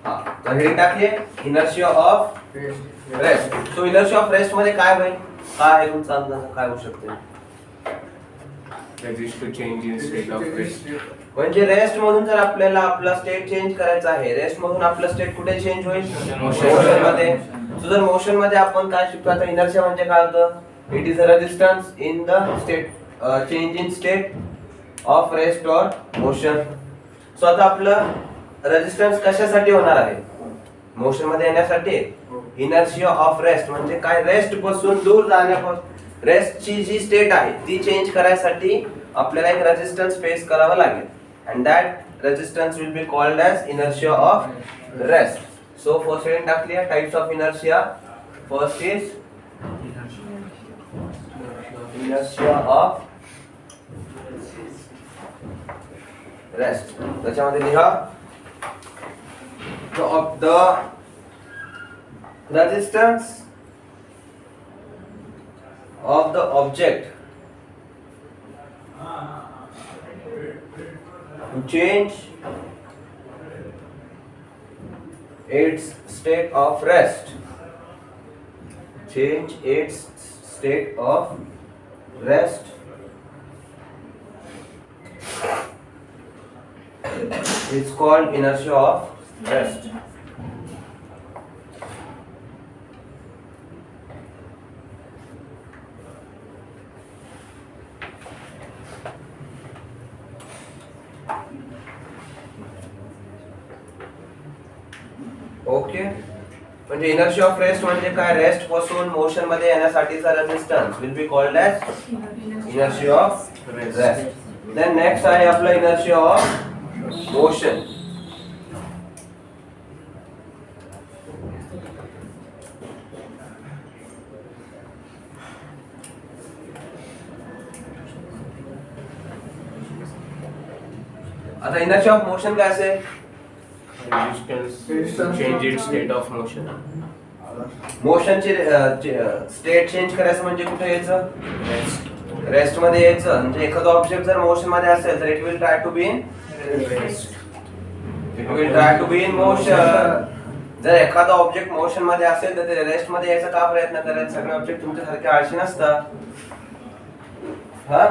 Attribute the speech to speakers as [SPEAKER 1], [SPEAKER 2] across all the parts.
[SPEAKER 1] हा तर हे टाकले inertia of rest. So inertia of rest मध्ये काय होईल, काय आहे तुमचा अंदाज, काय होऊ शकते?
[SPEAKER 2] Resist to change in state of rest.
[SPEAKER 1] म्हणजे रेस्ट मधून जर आपल्याला आपला स्टेट चेंज करायचा आहे, रेस्ट मधून आपलं स्टेट कुठे चेंज होईल? मोशन मध्ये. सो जर मोशन मध्ये आपण काय शिकतो आता, इनर्शिया म्हणजे काय होतं? It is a resistance in the state, change in state of rest और मोशन. सो आता आपलं रेजिस्टन्स कशासाठी होणार आहे? मोशन मध्ये येण्यासाठी. इनर्शिया ऑफ रेस्ट म्हणजे काय? रेस्ट पासून दूर जाण्यापासून, रेस्टची जी स्टेट आहे ती चेंज करायसाठी आपल्याला एक रेजिस्टन्स फेस करावा लागेल, and that resistance will be called as inertia of rest. So first one टाकली आहे types of inertia. First is inertia of rest. त्याच्यामध्ये लिहा the resistance of the object to change its state of rest, change its state of rest is called inertia of rest. Okay, म्हणजे inertia of rest म्हणजे काय? Rest पासून motion मध्ये येण्यासाठीचा resistance will be called as inertia of rest. Then next आहे आपला inertia of motion. आता inertia of motion काय असेल?
[SPEAKER 2] Resistance to change its state of motion.
[SPEAKER 1] मोशनची स्टेट चेंज करायचं म्हणजे कुठे यायचं? रेस्ट मध्ये यायचं. म्हणजे एखादा ऑब्जेक्ट जर मोशन मध्ये असेल तर it will try to be in
[SPEAKER 2] Rest.
[SPEAKER 1] It will try to be in motion. जर एखादा ऑब्जेक्ट मोशन मध्ये असेल तर ते रेस्ट मध्ये यायचा का प्रयत्न करेल? सगळे ऑब्जेक्ट तुमच्यासारखे आळशी नसतात. हा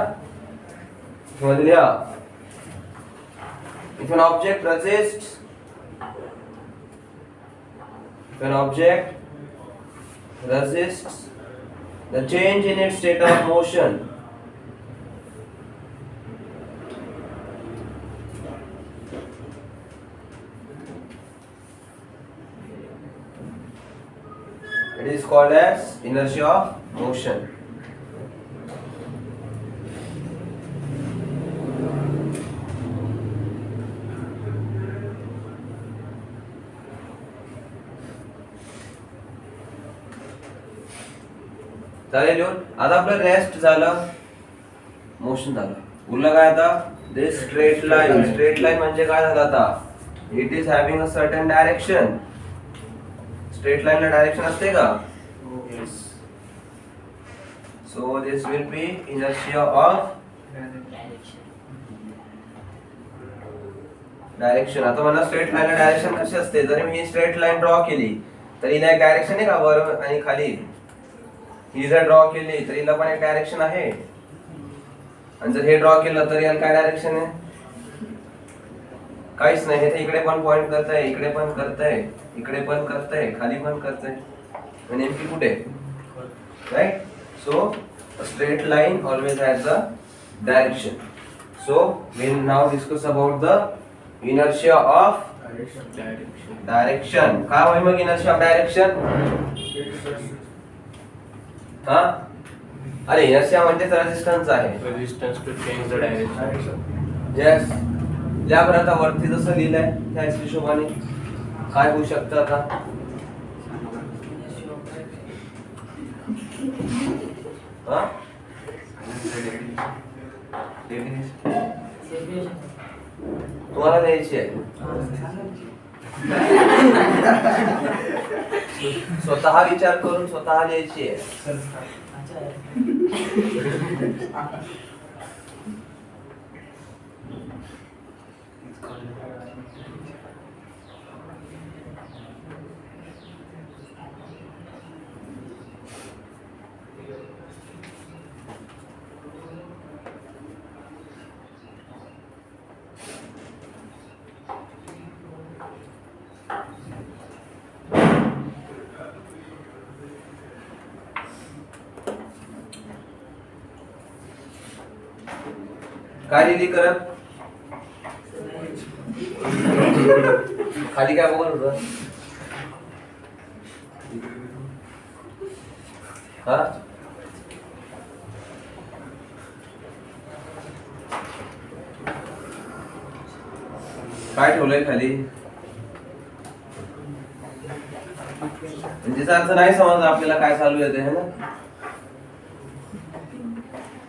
[SPEAKER 1] समजल्या? If an object resists, if an object resists the change in its state of motion, it is called as inertia of motion. चालेल लिहून. आता आपलं रेस्ट झालं, मोशन झालं, उरलं काय आता? दिस स्ट्रेट लाईन. स्ट्रेट लाईन म्हणजे काय झालं आता? It is having a certain direction. Straight लाईनला डायरेक्शन असते का?
[SPEAKER 2] Yes.
[SPEAKER 1] So this will be inertia of direction. आता मला स्ट्रेट लाईनला डायरेक्शन कशी असते? जर मी स्ट्रेट लाईन ड्रॉ केली तर हिला एक डायरेक्शन आहे का वर आणि खाली? ही जर ड्रॉ केली तर हिला पण एक डायरेक्शन आहे, आणि जर हे ड्रॉ केलं तर याला काय डायरेक्शन आहे? काहीच नाही. हे इकडे पण पॉइंट करतंय, इकडे पण करतंय, इकडे पण करतंय, खाली पण करतंय, नेमकी कुठे? Right. So straight line always has a direction. So we will now discuss about the inertia of direction. काय होईल मग इनर्शिया ऑफ डायरेक्शन? हा, अरे इनर्शिया म्हणजे रेजिस्टन्स आहे.
[SPEAKER 2] Resistance to change the direction.
[SPEAKER 1] Yes. या बरं आता वरती जसं लिहिलंय त्याच हिशोबाने काय होऊ शकतं आता? हा, तुम्हाला द्यायची आहे. स्वतः विचार करून स्वतः लिहायची आहे. काय लिहिली करत खाली काय बघत होतं हा काय ठेवलंय खाली म्हणजे अर्थ नाही समजलं आपल्याला काय चालू आहे ते है ना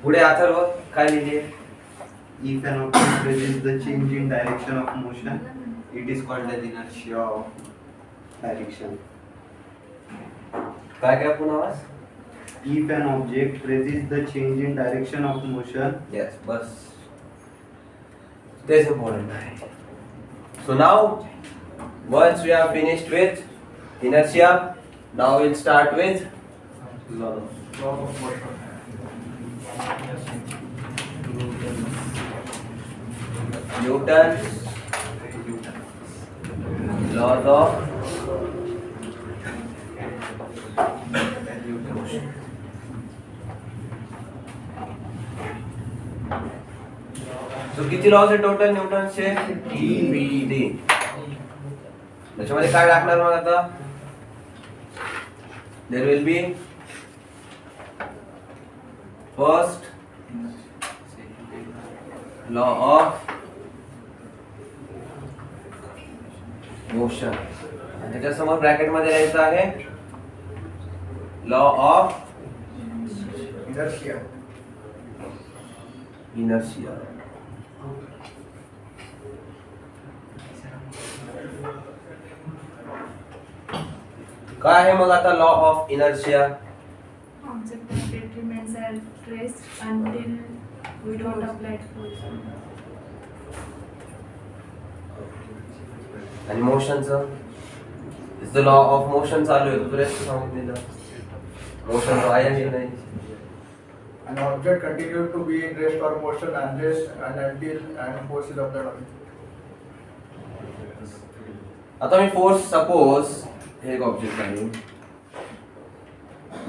[SPEAKER 1] पुढे अथर्व काय लिहिले
[SPEAKER 3] If an object presents the change in direction of motion, it is called as inertia of direction.
[SPEAKER 1] काय काय पुन्हा आवाज
[SPEAKER 3] If an object presents the change in direction of motion,
[SPEAKER 1] yes बस तेच इम्पॉर्टंट आहे so now once we have finished with inertia now we'll start with
[SPEAKER 3] law
[SPEAKER 1] Newton's laws of motion. So किती laws आहे total न्यूटनचे तीन त्याच्यामध्ये काय टाकणार मग आता there will be first law of motion त्याच्या समोर ब्रॅकेट मध्ये लिहायचं आहे लॉ ऑफ इनर्शिया काय आहे मग आता law of inertia
[SPEAKER 4] Object that remains at rest until we don't apply force.
[SPEAKER 1] आणि मोशनचं is the law of motion चालू आहे तुला सांगून दिलं मोशन आहे की नाही
[SPEAKER 5] An object continues to be in rest or motion unless and until and force is applied on it.
[SPEAKER 1] आता मी फोर्स सपोज हे एक ऑब्जेक्ट आहे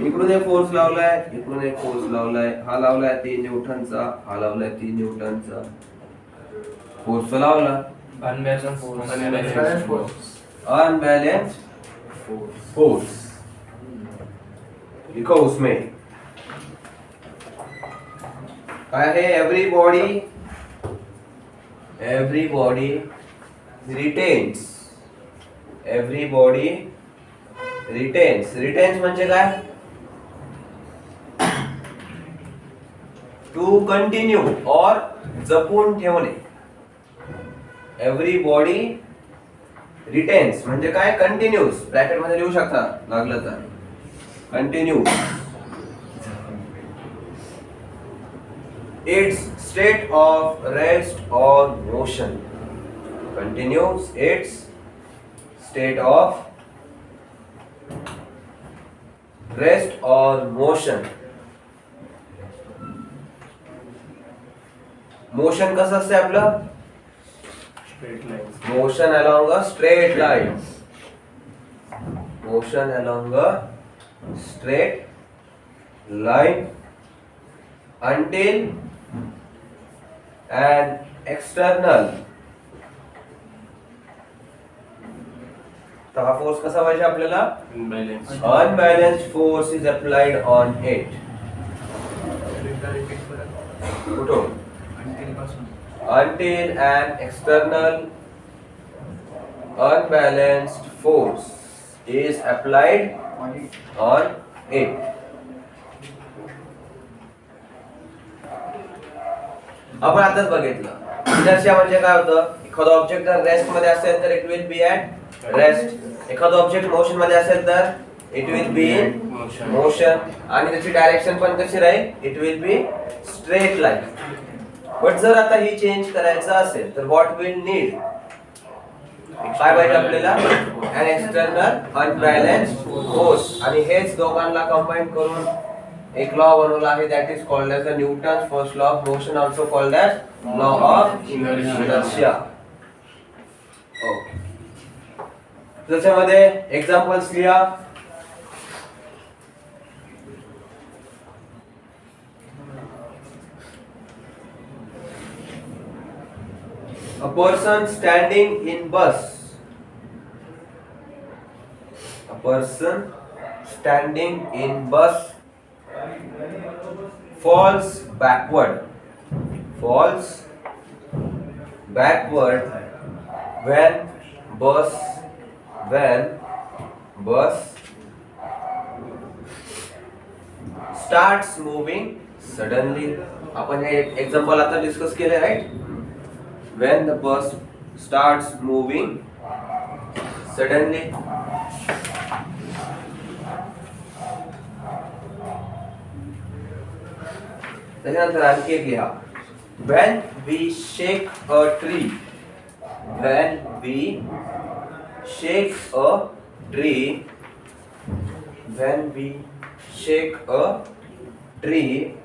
[SPEAKER 1] इकडून एक फोर्स लावलाय इकडून एक फोर्स लावलाय हा लावलाय 3 न्यूटनचा हा लावलाय 3 न्यूटनचा फोर्स लावला
[SPEAKER 2] Unbalanced force.
[SPEAKER 5] Balance force.
[SPEAKER 1] Unbalanced force लिखो उसमें क्या है एवरी बॉडी रिटेन्स म्हणजे काय टू कंटिन्यू और जपून ठेवणे एव्हरी बॉडी रिटेन्स म्हणजे काय कंटिन्यूस ब्रॅकेट मध्ये लिहू शकता लागलं तर continue its state of rest or motion continues its state of rest or motion motion कसं असते आपलं
[SPEAKER 2] Straight lines.
[SPEAKER 1] motion along a straight line motion along a straight line until an external तर हा फोर्स कसा पाहिजे आपल्याला
[SPEAKER 2] Unbalanced.
[SPEAKER 1] unbalanced force is applied on it कुठून until an external unbalanced force is applied on it आपण आताच बघितलं inertia म्हणजे काय होतं एखादा ऑब्जेक्ट जर रेस्ट मध्ये असेल तर it will be at rest एखादा ऑब्जेक्ट मोशन मध्ये असेल तर it will B in motion आणि त्याची डायरेक्शन पण कशी राहील it will be straight line but जर आता ही चेंज करायचं असेल तर व्हॉट विल नीड काय पाहिजे आपल्याला अन एक्सटर्नल अनबॅलन्स्ड फोर्स आणि हेच दोघांना कंबाईन करून एक लॉ बनवला आहे that is called as the Newton's first law of motion also called as law of inertia okay त्याच्यामध्ये एक्झाम्पल्स लिहा A person standing in bus. A person standing in bus falls backward. Falls backward when bus starts moving suddenly. आपण हे example आता discuss केले right. When the bus starts moving suddenly. त्याच्यानंतर आणखी एक लिहा. When we shake a tree. When we shake a tree. When we shake a tree.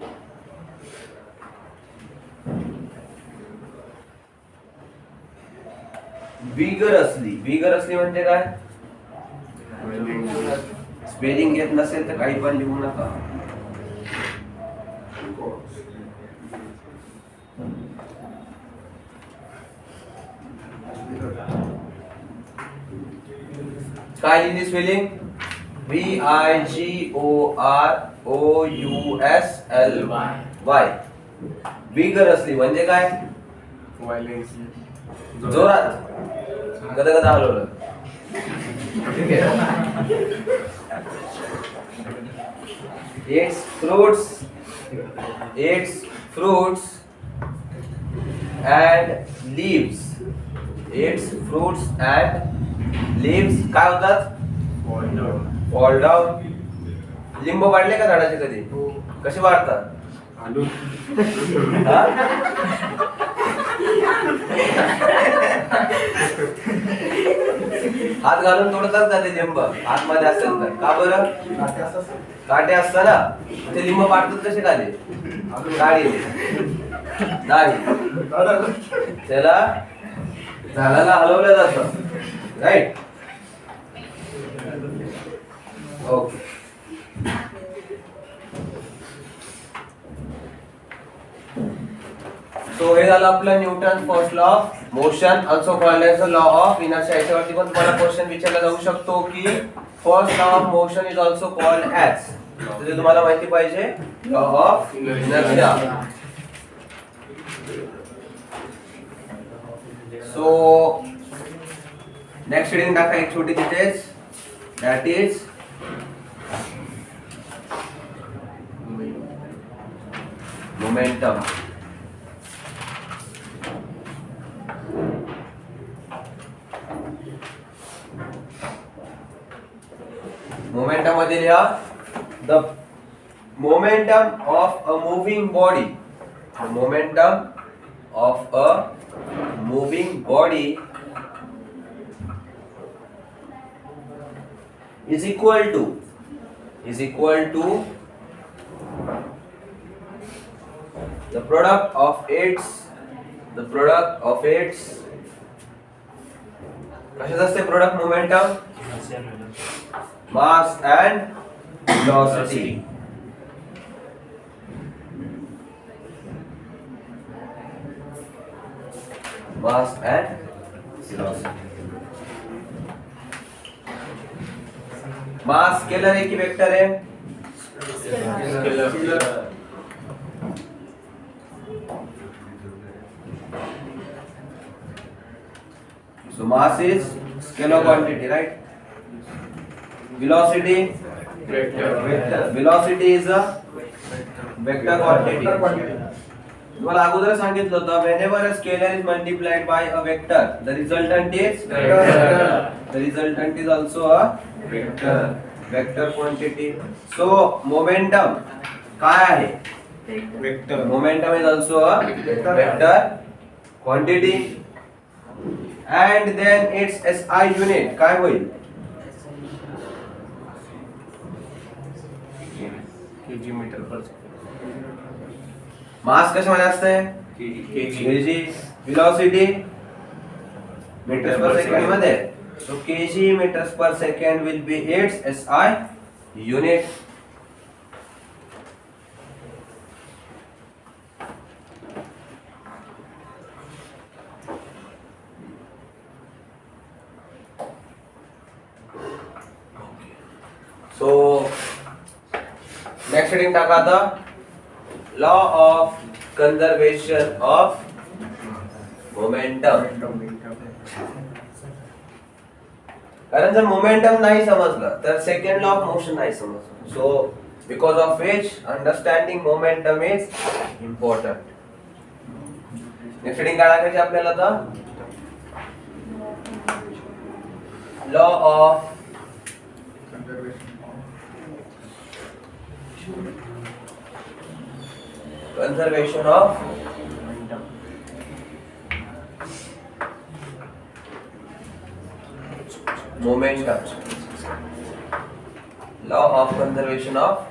[SPEAKER 1] Vigorously म्हणजे काय? स्पेलिंग येत नसेल तर काही पण लिहू नका. काय लिहिली स्पेलिंग? Vigorously. Vigorously म्हणजे काय?
[SPEAKER 2] Violently.
[SPEAKER 1] जोरात गदगद हलवलं. ठीक आहे. Its fruits and leaves. Its fruits and leaves काय होतात? Fall down. लिंब वाढले का झाडाचे कधी? कसे वाढतात? हा? हात घालून तोडतात का ते लिंब आतमध्ये असेल तर? का बरं? काटे असताना ते लिंब पाडतात कसे खाली? काढी नाही, त्याला झाडाला हलवलं जातं राईट. ओके. सो हे झालं आपलं Newton first law of motion, also called as the law of inertia. याच्यावरती पण तुम्हाला क्वेश्चन विचारला जाऊ शकतो की first law of motion is also called as. ते तुम्हाला माहिती पाहिजे law of inertia. So next reading टाका एक छोटी तिथेच, दॅट इज मोमेंटम. मोमेंटम मध्ये लिहा the momentum of a moving body. The momentum of a moving body is equal to the product of its कशाचं असते product momentum? mass and velocity. Mass and velocity. Mass scalar है कि vector है?
[SPEAKER 2] Scalar.
[SPEAKER 1] So mass is scalar quantity, right? Velocity,
[SPEAKER 2] Vector.
[SPEAKER 1] velocity is a vector quantity. तुम्हाला अगोदर सांगितलं होतं whenever a scalar is multiplied by a vector, the resultant is also a vector quantity. So momentum काय आहे?
[SPEAKER 2] Vector.
[SPEAKER 1] Momentum is also a vector quantity. And then its SI unit काय होईल?
[SPEAKER 2] kg meter per second.
[SPEAKER 1] मास कशामध्ये असते? kg. velocity meters per second मध्ये. So kg meters per second will be its SI unit. Next heading टाका आता law of conservation of momentum. कारण जर momentum नाही समजलं तर सेकंड लॉ ऑफ मोशन नाही समजलं. So because of which understanding momentum is important. Next heading काय टाकायची आपल्याला आता law of conservation of momentum. Law of conservation of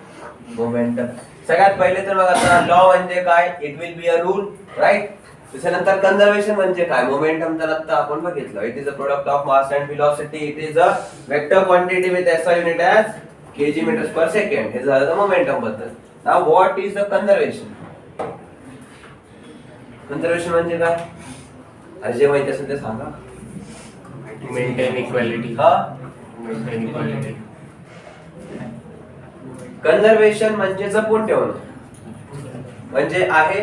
[SPEAKER 1] momentum. सगळ्यात पहिले तर मग आता लॉ म्हणजे काय, it will be a rule, right. त्याच्यानंतर कंजर्वेशन म्हणजे काय, मोमेंटम तर आता आपण बघितलं, it is a product of mass and velocity, it is a vector quantity with SI unit as kg metres per second. हे झालं मोमेंटम बद्दल. Now what is the conservation. Conservation म्हणजे काय, अरे जे माहिती असेल ते सांगा.
[SPEAKER 2] Maintain equality.
[SPEAKER 1] हा,
[SPEAKER 2] Maintain equality.
[SPEAKER 1] कंजर्वेशन म्हणजे जपून ठेवणं, म्हणजे आहे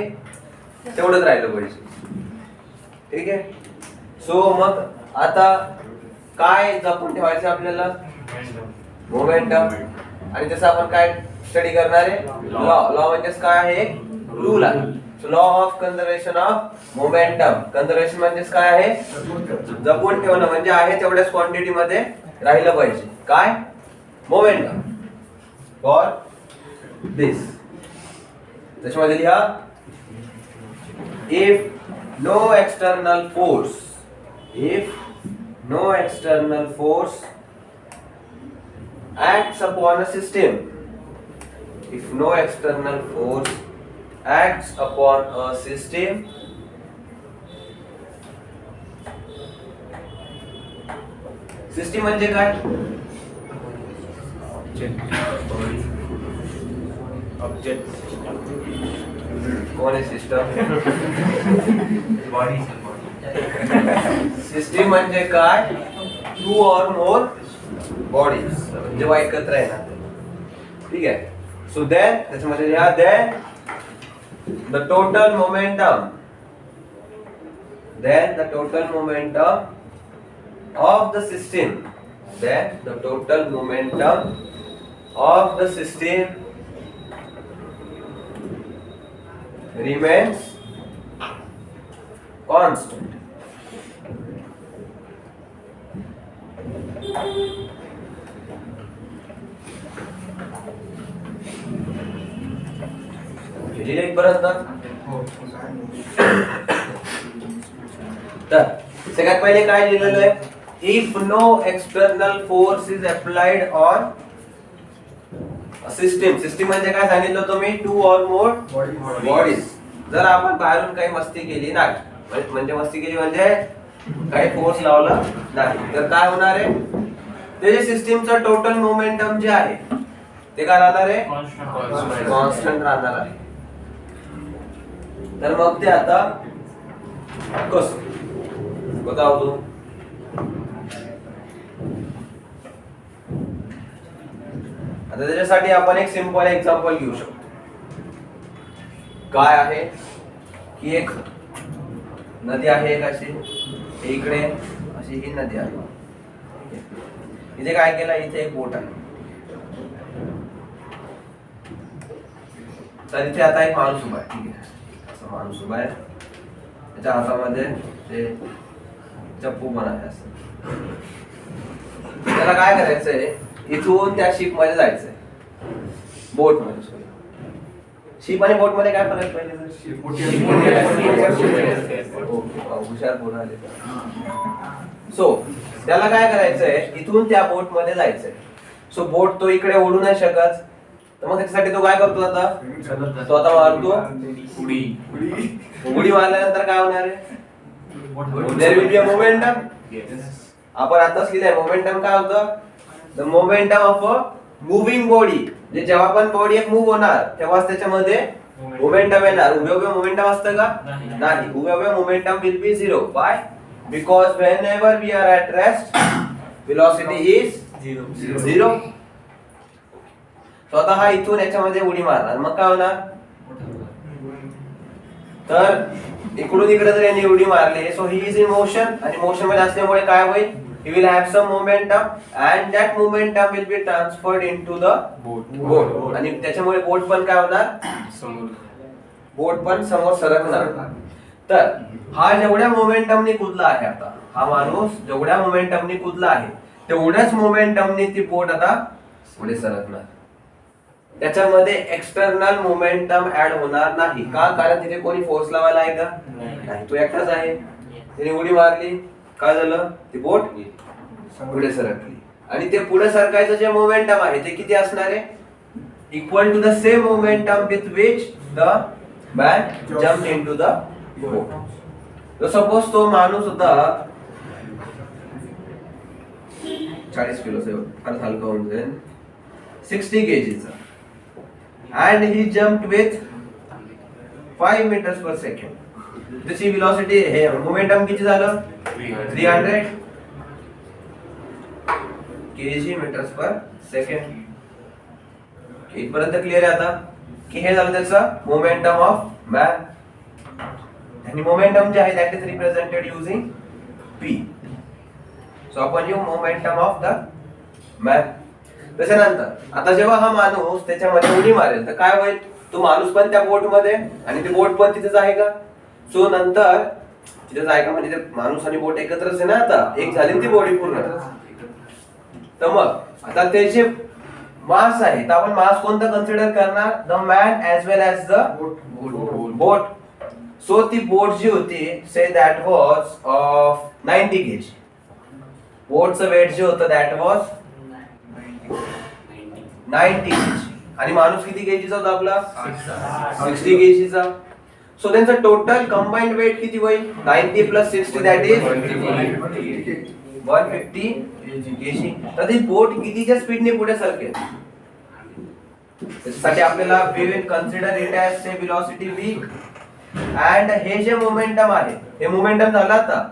[SPEAKER 1] तेवढंच राहिलं पाहिजे. ठीक आहे. सो मग आता काय जपून ठेवायचं आपल्याला, मोमेंटम. आणि त्याचं आपण काय स्टडी करणार आहे, लॉ. लॉ म्हणजे काय आहे, रूल आहे. So law of conservation of momentum. Conservation म्हणजे काय आहे, जपून ठेवणं, म्हणजे आहे तेवढ्याच क्वांटिटी मध्ये राहिलं पाहिजे. काय, मोमेंटम. फॉर दिस त्याच्यामध्ये लिहा, if no external force acts upon a system, if no external force acts upon a system, system म्हणजे काय,
[SPEAKER 2] Object.
[SPEAKER 1] कोण आहे सिस्टम, सिस्टीम म्हणजे काय, 2 or more bodies जेव्हा एकत्र येणार. ठीक आहे. सो देन त्याच्यामध्ये लिहा, then the total momentum, then the total momentum of the system, then the total momentum of the system remains constant. लिहिलं इथपर्यंत. तर सगळ्यात पहिले काय लिहिलेलं आहे, if no external force is applied on system. System म्हणजे काय सांगितलं तुम्ही, 2 or more बॉडीज. जर आपण बाहेरून काही मस्ती केली नाही, म्हणजे मस्ती केली म्हणजे काही फोर्स लावला नाही, तर काय होणार आहे, त्याच्या सिस्टीमचं टोटल मोमेंटम जे आहे ते काय राहणार आहे, कॉन्स्टंट राहणार आहे. तर मग ते आता कसं बताओ तू. आता त्याच्यासाठी आपण एक सिंपल एक्झाम्पल घेऊ शकतो. काय आहे की एक नदी आहे, एक अशी इकडे अशी ही नदी आहे. इथे काय केलं, इथे एक बोट आहे. तर इथे आता एक माणूस उभा आहे. ठीक आहे, असा माणूस उभा आहे, त्याच्या हातामध्ये ते चप्पू पण आहे असं. त्याला काय करायचंय, इथून त्या शिप मध्ये जायचंय, बोट मध्ये. शिप आणि बोट मध्ये काय फरक पाहिजे, हुशार बोल आले. सो त्याला काय करायचंय, इथून त्या बोट मध्ये जायचंय. सो बोट तो इकडे ओढू नाही शकत, तर मग त्याच्यासाठी तो काय करतो, आता तो आता मारतो उडी मारल्यानंतर काय होणार आहे, there will be a momentum. आपण आताच लिहिलंय, मोमेंटम काय होतं, the momentum of a moving body. जे जेव्हा पण बॉडी एक मूव्ह होणार तेव्हाच त्याच्यामध्ये मोमेंटम येणार. उभे उभे मोमेंटम असतं का, नाही. उभे उभे momentum will be 0. Why? Because whenever we are at rest, velocity is 0. तो आता हा इथून याच्यामध्ये उडी मारणार, मग काय होणार? तर इकडून इकडे जर याने उडी मारली, so he is in motion, आणि मोशन मध्ये असल्यामुळे काय होईल? He will have some momentum and that momentum will be transferred into the boat. आणि त्याच्यामुळे बोट पण काय होणार?
[SPEAKER 2] समोर
[SPEAKER 1] बोट पण समोर सरकणार. तर हा जेवढ्या मोमेंटमने कुदला आहे, आता हा माणूस जेवढ्या मोमेंटमने कुदला आहे तेवढ्याच मोमेंटमने ती बोट आता पुढे सरकणार. त्याच्यामध्ये एक्सटर्नल मोमेंटम ऍड होणार नाही. का? कारण तिथे कोणी फोर्स लावायला आहे का? नाही, तो एकटाच आहे. त्याने उडी मारली, काय झालं? ती बोट पुढे सरकली. आणि ते पुढे सरकायचं जे मोमेंटम आहे ते किती असणार आहे? Equal to the same momentum with which the man jump into the boat. Suppose तो माणूस होता 40 किलोचा, फार हलका होऊन जाईल, 60 kg and he jumped with 5 meters per second. त्याची velocity हे मोमेंटम किती झालं? 300 kg meters per second. इथपर्यंत क्लिअर आहे आता की हे झालं त्याचं मोमेंटम ऑफ मॅन. आणि मोमेंटम जे आहे that is represented using p. So आपण येऊ मोमेंटम ऑफ द मॅन. त्याच्यानंतर आता जेव्हा हा माणूस त्याच्यामध्ये उडी मारेल तर काय होईल? तो माणूस पण त्या बोट मध्ये आणि ती बोट पण तिथेच आहे का? सो नंतर तिथेच आहे का म्हणजे माणूस आणि बोट एकत्रच आहे ना, आता एक झाली ती बॉडी पूर्ण. तर मग आता त्याचे मास आहे, तर आपण मास कोणतं कन्सिडर करणार? The man as well as the boat. So ती बोट जी होती say that was of 90 kg. बोटचं वेट जे होतं दॅट वॉज 90 kg. आणि माणूस किती केजीचा होता आपला? 60 kg. सो त्यांचं टोटल कंबाइंड वेट किती होईल? 90 प्लस 60 दॅट इज 150 kg. तर ती बोट कितीच्या स्पीडने पुढे सरकेल? त्यासाठी आपल्याला we will consider it as say velocity v and हे जे मोमेंटम आहे हे मोमेंटम झालं आता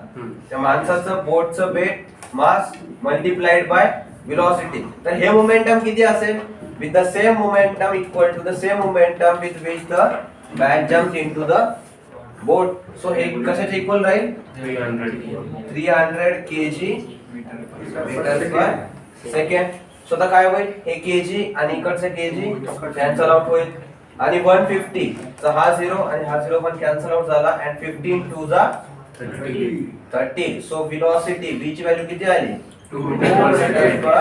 [SPEAKER 1] त्या माणसाचं बोटचं weight mass multiplied by velocity. तर हे मोमेंटम किती असेल? with the same momentum equal to the same momentum with which the man jumped into the boat. so हे कशाचे इक्वल राहील? 300 kg meters per second. So आता काय होईल? हे केजी आणि इकडचे केजी कॅन्सल आउट होईल आणि 150 तर हा 0 आणि हा 0 पण कॅन्सल आउट झाला and 15 2 जा 30. सो velocity v ची व्हॅल्यू किती आली? 2 मीटर पर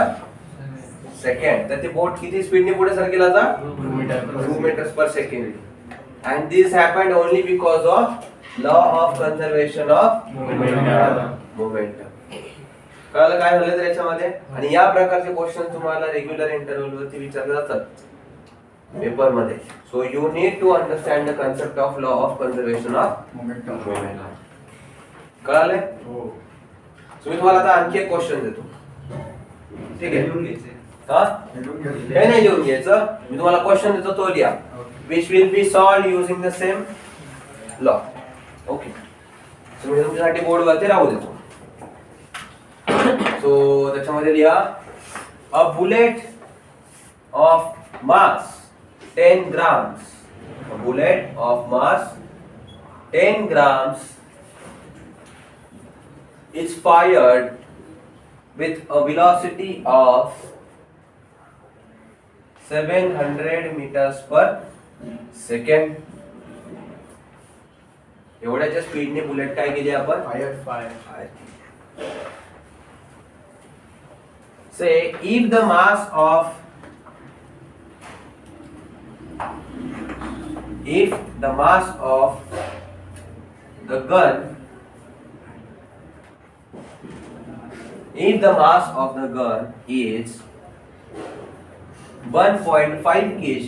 [SPEAKER 1] सेकंड. तर ती बोट किती स्पीडने पुढे सरकेल आता? 2 meters per second. and this happened only because of law of conservation of momentum. कळलं काय झालं त्याच्यामध्ये? आणि या प्रकारचे क्वेश्चन तुम्हाला रेग्युलर इंटरव्ह्यू वरती विचारले जातात पेपर मध्ये. So you need to understand the concept of law of conservation of momentum. कळाले? सो मी तुम्हाला आता आणखी एक क्वेश्चन देतो. ठीक आहे? हा हे नाही लिहून घ्यायचं, मी तुम्हाला क्वेश्चन देतो तो लिहा. which will be solved using the same law. Okay, so मी तुमच्यासाठी बोर्ड वरती राहू देतो. सो त्याच्यामध्ये लिहा a bullet of mass 10 grams. A bullet of mass 10 grams is fired with a velocity of 700 meters per second. एवढ्याच्या स्पीडने bullet काय केली आपण? Fire. Say if the mass of the gun is 1.5 kg,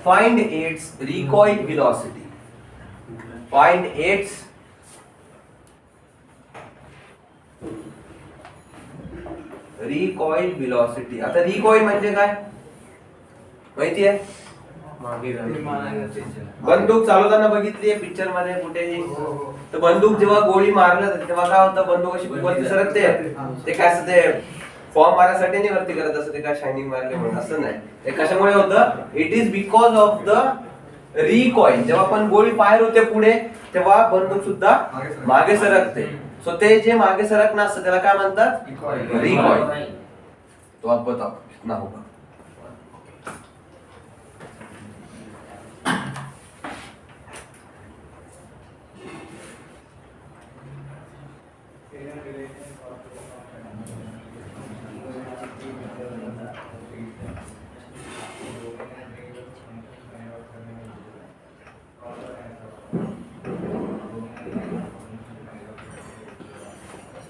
[SPEAKER 1] find its recoil velocity. Find its recoil velocity. आता recoil म्हणजे काय माहिती आहे? बंदूक चालवताना बघितली आहे पिक्चर मध्ये कुठेही, तर बंदूक जेव्हा गोळी मारलं तेव्हा काय होतं? बंदूक अशी वरती सरकते. ते काय असतं? ते फॉर्म मारायसाठी नाही वरती करत असं ते काय शायनिंग मारले म्हणून असं नाही. ते कशामुळे होतं? It is because of the recoil. जेव्हा आपण गोळी फायर होते पुढे तेव्हा बंदूक सुद्धा मागे सरकते. सो ते जे मागे सरकणं असतं त्याला काय म्हणतात? रिकॉइल. तो आप बताओ कितना होगा?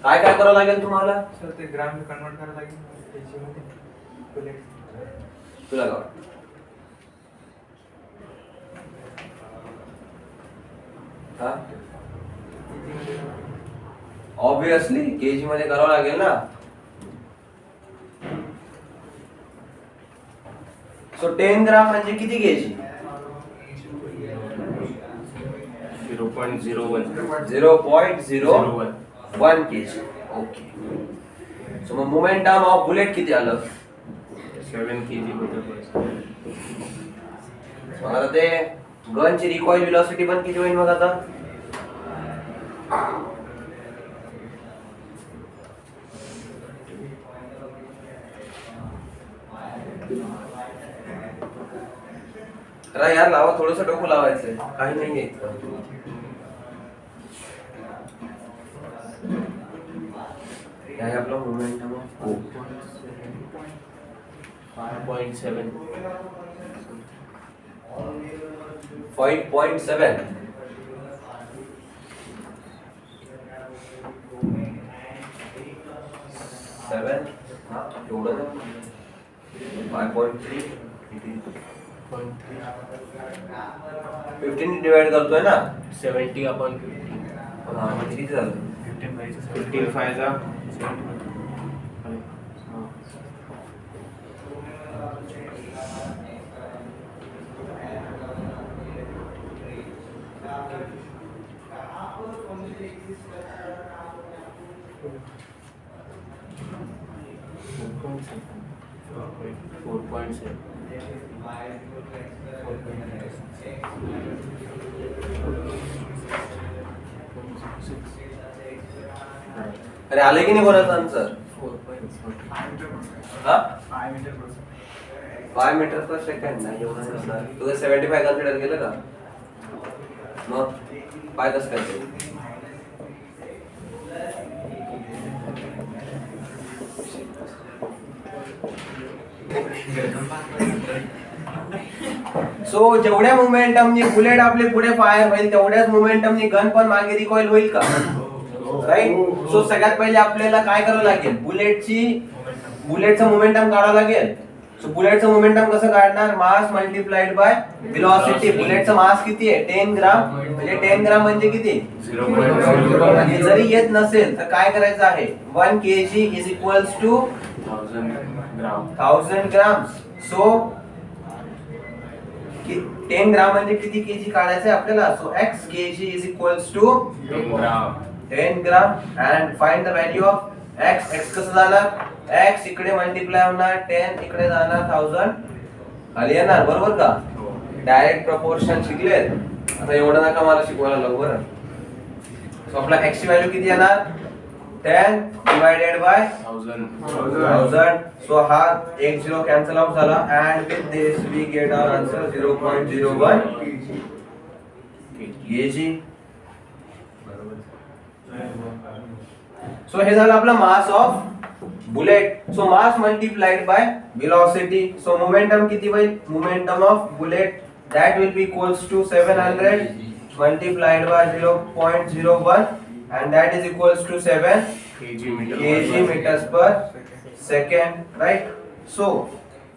[SPEAKER 1] काय काय करावं लागेल तुम्हाला?
[SPEAKER 6] सर ते ग्राम कन्वर्ट करायला लागेल त्याच्यामध्ये बुलेट.
[SPEAKER 1] तुला काय वाटतं? हा ऑब्विसली केजी मध्ये करावं लागेल ना. सो 10 ग्राम म्हणजे किती केजी?
[SPEAKER 2] 0.01.
[SPEAKER 1] 0.01 केजी. ओके. सो मग मोमेंटम ऑफ बुलेट किती आलं?
[SPEAKER 2] 7 kg होतं.
[SPEAKER 1] मग आता ते गनची रिकॉइल व्हेलॉसिटी पण किती होईल मग आता? अरे यार लावा, थोडंसं डोकं लावायचंय, काही नाहीये इथं. काय आपलं मोमेंटम ऑफ
[SPEAKER 2] 5.7.
[SPEAKER 1] 5.7. 7 हा एवढं ना. 5.3 15 डिवाइड करतोय ना.
[SPEAKER 2] 70/50.
[SPEAKER 1] हा म्हणजे किती झालं?
[SPEAKER 2] 15 5 जा.
[SPEAKER 1] अरे आले की नाही कोणाचं आन्सर? 5 मीटर पर सेकंड नाही एवढं नसणार. तुझं 75 कन्सिडर केलं का? मग पाय कसं काय ते? सो जेवढ्या मोमेंटमनी बुलेट आपले पुढे फायर होईल तेवढ्याच मोमेंटमनी गन पण मागे रिकॉइल होईल का? राईट. सो सगळ्यात पहिले आपल्याला काय करावं लागेल? बुलेटचं मोमेंटम काढावं लागेल. सो बुलेटचं मोमेंटम कसं काढणार? मास मल्टिप्लाइड बाय वेलोसिटी. बुलेटचं मास किती आहे? 10 ग्राम. म्हणजे 10 ग्राम म्हणजे किती?
[SPEAKER 2] 0.0.
[SPEAKER 1] आणि जरी येत नसेल तर काय करायचं आहे? 1 kg is equals to
[SPEAKER 2] 1000 gram.
[SPEAKER 1] 1000 gram. So 10 gram म्हणजे किती केजी काढायचं आहे आपल्याला? So x kg is equals to
[SPEAKER 2] 10 gram.
[SPEAKER 1] 10 gram and find the value of x. x कसं जाणार? x इकडे मल्टिप्लाय होणार 10, इकडे जाणार 1000 खाली येणार. बरोबर का? डायरेक्ट प्रपोर्शन शिकलेत. आता एवढं नका मला शिकवायला लागू बरं. सो आपला x ची व्हॅल्यू किती येणार? 10 डिवाइडेड बाय 1000. सो हा 1 0 कॅन्सल आउट झाला and with this we get our answer 0.01 kg. So हे झालं आपलं mass of bullet. So mass multiplied by velocity. So momentum किती होईल? Momentum of bullet that will be equals to 700 multiplied by 0.01 and that is equals to 7
[SPEAKER 2] kg
[SPEAKER 1] meters per second, right? So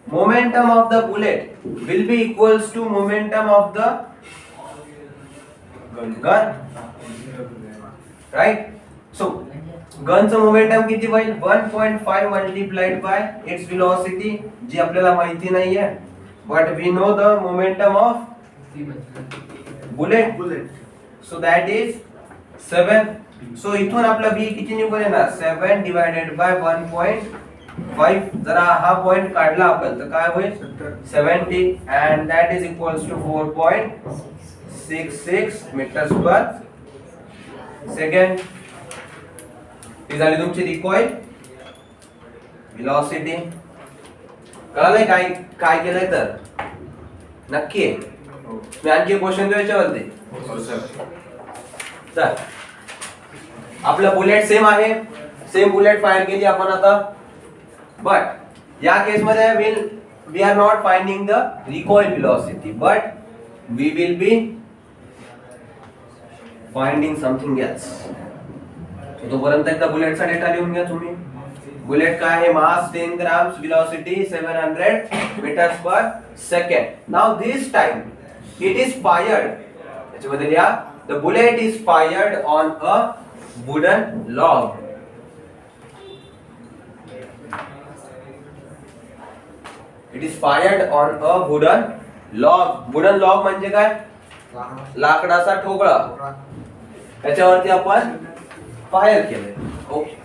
[SPEAKER 1] momentum of the bullet will be equals to momentum of the gun, right? So गनचं momentum किती होईल? 1.5 multiplied by its velocity जी आपल्याला माहिती नाहीये. But we know the momentum of bullet. So that is 7. So इथून आपला v किती निघून येणार? 7 divided by 1.5 5 जर हा पॉइंट काढला आपण तर काय होईल 70 and that is equals to 4.66 meters per second. ही झाली तुमची रिकॉइल व्हेलॉसिटी. कळालंय काय काय केलंय तर नक्की आहे. मी आणखी क्वेश्चन देऊ याच्यावरती. चल आपलं बुलेट सेम आहे, सेम बुलेट फायर केली आपण आता, बट या केस मध्ये we are not finding the recoil velocity but we will be finding something else. तोपर्यंत एकदा बुलेटचा डेटा लिहून घ्या तुम्ही. बुलेट काय आहे, mass 10 grams, velocity 700 metres per second. Now this time it is fired, याच्यामध्ये लिहा the bullet is fired on a wooden log. It is fired on a wooden log. Wooden log म्हणजे काय, लाकडाचा ठोकळा, त्याच्यावरती आपण फायर केले. Okay,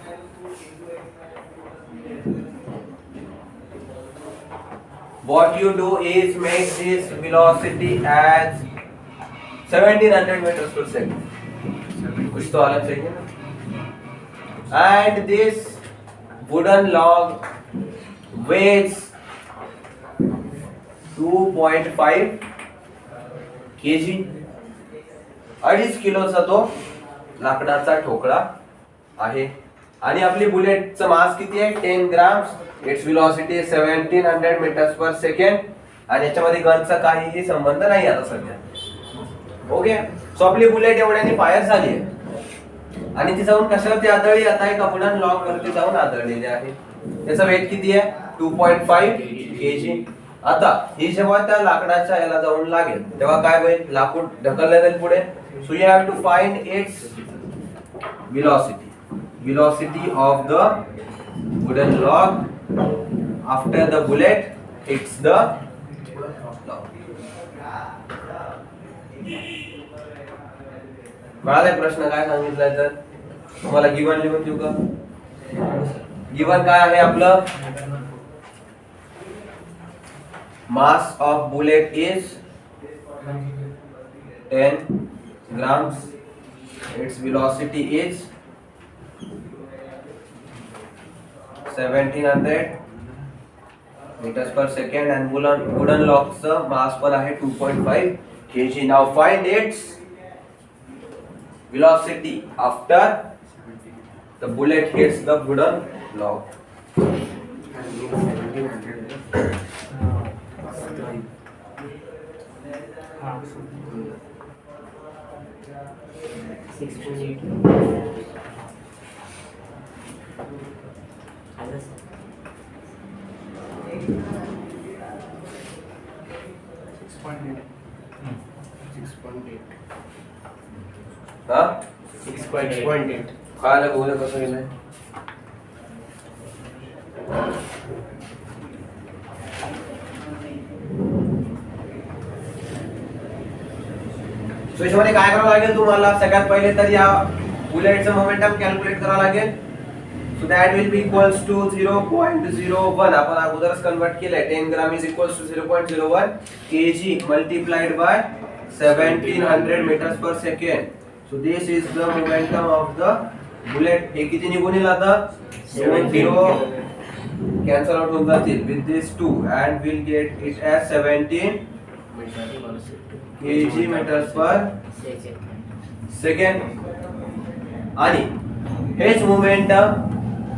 [SPEAKER 1] what you do is make this velocity as 1700 meters per second. कुछ तो अलग चाहिए ना. And this wooden log weighs 2.5 kg. 2.5 किलोचा तो लाकडाचा ठोकळा आहे. आणि आपली बुलेटचं मास किती आहे, 10 grams. It's velocity 1700 metres per second. आणि याच्यामध्ये गनचा काहीही संबंध नाही आता सध्या. ओके, सो आपली बुलेट एवढ्याने फायर झाली आहे आणि ती जाऊन कशावरती आदळली, आता एका वुडन लॉग वरती जाऊन आदळलेली आहे. त्याचा वेट किती आहे, 2.5 kg. आता ही जेव्हा त्या लाकडाच्या याला जाऊन लागेल तेव्हा काय होईल, लाकूड ढकललं जाईल पुढे. So you have to find its velocity of the wooden log after the bullet hits the log. कळालाय प्रश्न काय सांगितलाय तर तुम्हाला गिवन लिहून देऊ का. गिवन काय आहे आपलं, mass of bullet is 10 grams. Its velocity is 1700 meters per second and wooden log's mass पण आहे 2.5 kg. Now find its velocity after the bullet hits the wooden log. हा
[SPEAKER 2] 6.8.
[SPEAKER 1] काय बोल कसं गेलंय. सो याच्यामध्ये काय करावं लागेल तुम्हाला, सगळ्यात पहिले तर या बुलेटचं मोमेंटम कॅल्क्युलेट करावं लागेल. So that will be equals to 0.01. आपण अगोदरच कन्वर्ट केलंय. 10 gram is equals to 0.01 kg multiplied by 1700 meters per second. So this is the momentum of the bullet. हे किती निघून येईल आता, 0 कॅन्सल आउट होऊन जातील with this 2 and we'll get it as 17 kg meters per second. आणि हेच momentum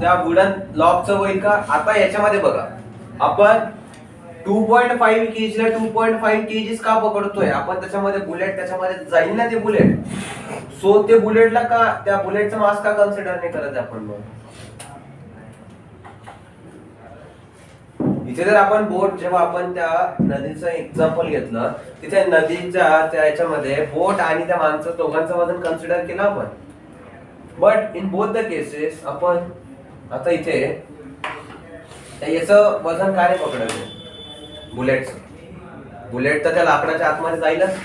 [SPEAKER 1] त्या वुडन लॉकचं होईल का. आता याच्यामध्ये बघा, आपण 2.5 kg ला 2.5 kg का पकडतोय आपण, त्याच्यामध्ये बुलेट त्याच्यामध्ये जाईल ना ते बुलेट. सो ते बुलेटला का, त्या बुलेटचा मास का कन्सिडर नाही करत आपण. मग इथे जर आपण बोट, जेव्हा आपण त्या नदीचं एक्झाम्पल घेतलं, तिथे नदीच्या त्या याच्यामध्ये बोट आणि त्या माणसं दोघांचं वजन कन्सिडर केलं आपण. But in both the cases आपण आता इथे याचं वजन काय पकडायचं, बुलेटचं. बुलेट तर त्या लाकडाच्या आतमध्ये जाईलच,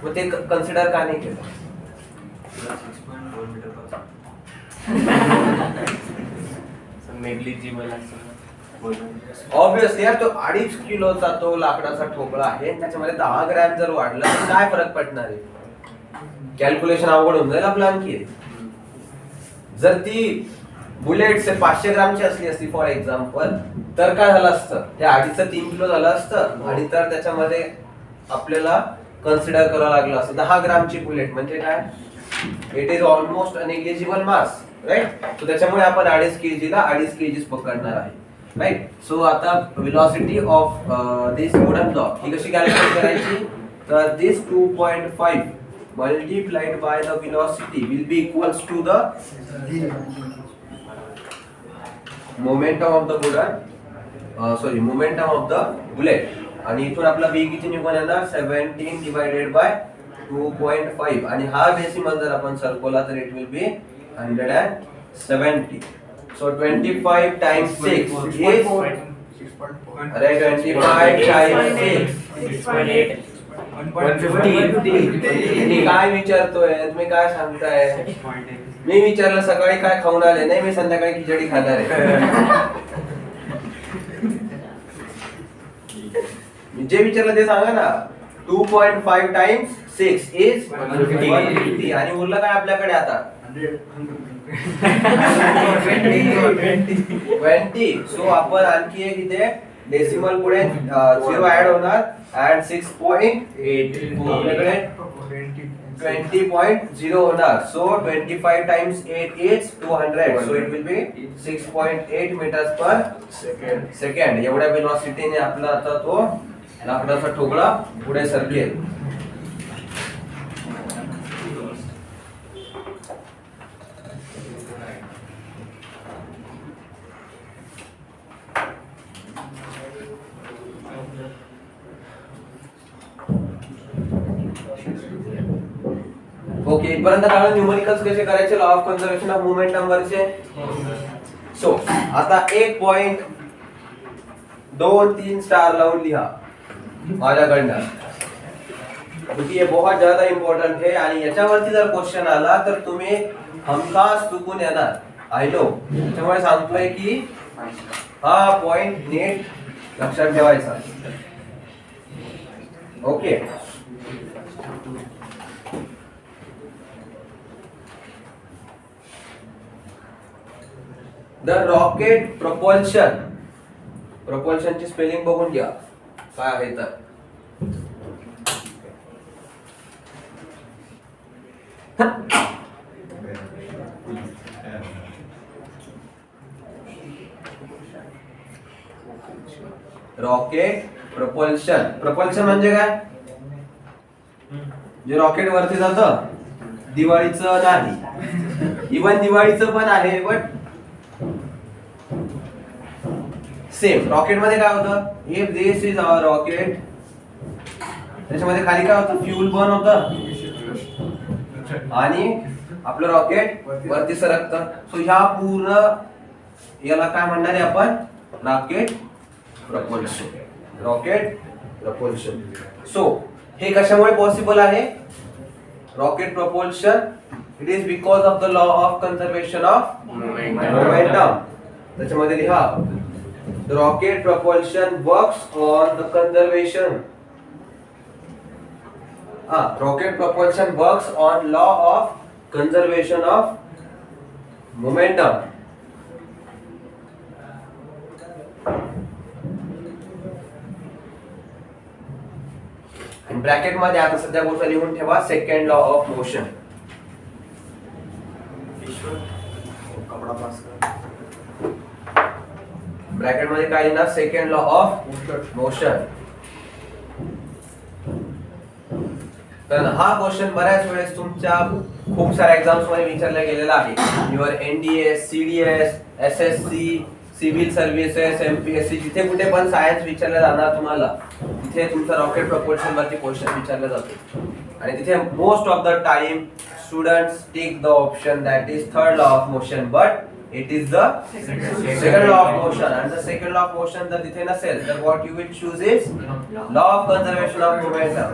[SPEAKER 1] मग ते कन्सिडर का नाही केलं.
[SPEAKER 2] नेग्लिजिबल असं
[SPEAKER 1] ऑब्विसली यार, तो 2.5 किलोचा तो लाकडाचा ठोकळा आहे, त्याच्यामध्ये 10 ग्रॅम जर वाढलं तर काय फरक पडणार आहे? कॅल्क्युलेशन अवघड होऊन जाईल आपलं आणखी. जर ती बुलेट 500 ग्रामची असली असती फॉर एक्झाम्पल, तर काय झालं असतं, ते 2.5 3 किलो झालं असतं, आणि तर त्याच्यामध्ये आपल्याला कन्सिडर करावं लागलं असतं 10 ग्रामची बुलेट. म्हणजे काय, it is almost a negligible mass, right. So त्याच्यामुळे आपण 2.5 kg ला 2.5 kg पकडणार आहे, राईट. सो आता velocity of this wooden block ही कशी कॅल्क्युलेट करायची, तर दिस 2.5 multiplied by the velocity will be equals to the momentum of the momentum of the bullet. आणि इथून आपला b किती निघून येणार, 17 divided by 2.5, आणि हा डेसिमल जर आपण सरकवला तर it will B 170. So 25 times 6 is
[SPEAKER 5] 6.4.
[SPEAKER 1] अरे 25 times 6
[SPEAKER 6] 6.8.
[SPEAKER 1] 150. मी काय विचारतोय, तुम्ही काय सांगताय? मी विचारलं सकाळी काय खाऊन आले, नाही मी संध्याकाळी खिचडी खाणार आहे. मी जे विचारलं ते सांगा ना. 2.5 times 6 is 150. आणि उरलं काय आपल्याकडे आता 20. सो आपण आणखी एक इथे डेसिमल पुढे 0 ऍड होणार, ऍड 6.8 आपल्याकडे 20.0 होणार. So 25 times 8 is 200. So it will B 6.8 meters per second. एवढ्या वेलोसिटीने आपला आता तो लाकडाचा ठोकळा पुढे सरकेल. ओके, इथपर्यंत कळलं न्यूमेरिकल्स कसे करायचे law of conservation of momentum वरचे. सो आता 1.2-3 स्टार लावून लिहा माझ्याकडनं, क्योंकि ये बहुत ज्यादा इम्पॉर्टंट है. आणि याच्यावरती जर क्वेश्चन आला तर तुम्ही हमखास चुकून येणार, आय नो. त्याच्यामुळे सांगतोय की हा पॉइंट नीट लक्षात ठेवायचा. ओके, द रॉकेट प्रपोल्शन ची स्पेलिंग बघून घ्या काय आहे तर. रॉकेट प्रपोल्शन म्हणजे काय, जे रॉकेट वरती जातं, दिवाळीचं नाही, इवन दिवाळीचं पण आहे, बट सेम. रॉकेट मध्ये काय होतं, if this is our rocket, त्याच्यामध्ये खाली काय होतं, फ्यूल बर्न होतं आणि आपलं रॉकेट वरती सरकतं. सो ह्या पूर्ण याला काय म्हणणार आहे आपण, रॉकेट प्रपोल्शन. सो हे कशामुळे पॉसिबल आहे rocket propulsion, it is because of the law of conservation of momentum. त्याच्यामध्ये लिहा, the rocket propulsion works on the conservation. Rocket propulsion works on law of conservation of momentum. आणि bracket मध्ये आता सध्या गोष्ट लिहून ठेवा, सेकंड लॉ ऑफ मोशन.
[SPEAKER 5] कपड़ा पास कर.
[SPEAKER 1] ब्रॅकेट मध्ये काय लिहिणार, सेकंड लॉ ऑफ मोशन. तर हा क्वेश्चन बऱ्याच वेळेस तुमच्या खूप साऱ्या एक्झाम्स मध्ये विचारला गेलेला आहे. Your NDS, CDS, SSC, civil services, MPSC, जिथे कुठे पण सायन्स विचारलं जाणार तुम्हाला, तिथे तुमचा रॉकेट प्रपोल्शन वरती क्वेश्चन विचारला जातो. आणि तिथे most of the time students take the option that is third law of motion, but it is the second law of motion. And the second law of motion जर तिथे नसेल तर what you will choose is law of conservation of momentum.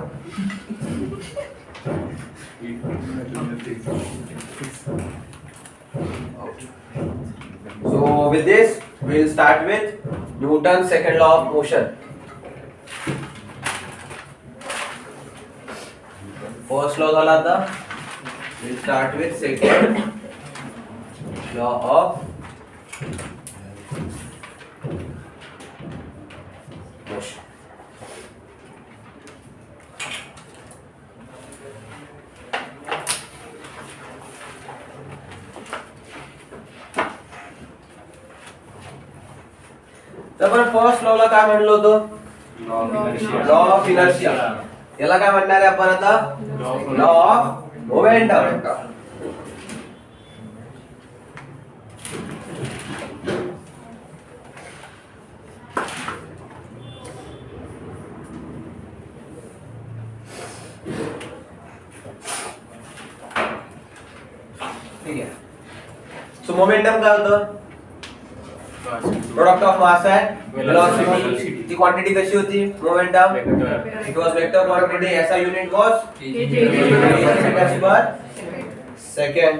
[SPEAKER 1] So with this we will start with Newton second law of motion. First law झाला आता. Will start with second law of motion. तर आपण first law ला काय म्हणलो होतो? Law of inertia. याला काय म्हणणार आहे आपण आता? Law of momentum. ठीक आहे. सो मोमेंटम काय होतं? Product of mass and velocity. ती क्वांटिटी कशी होती? Momentum. It was vector quantity. याचा unit was per second.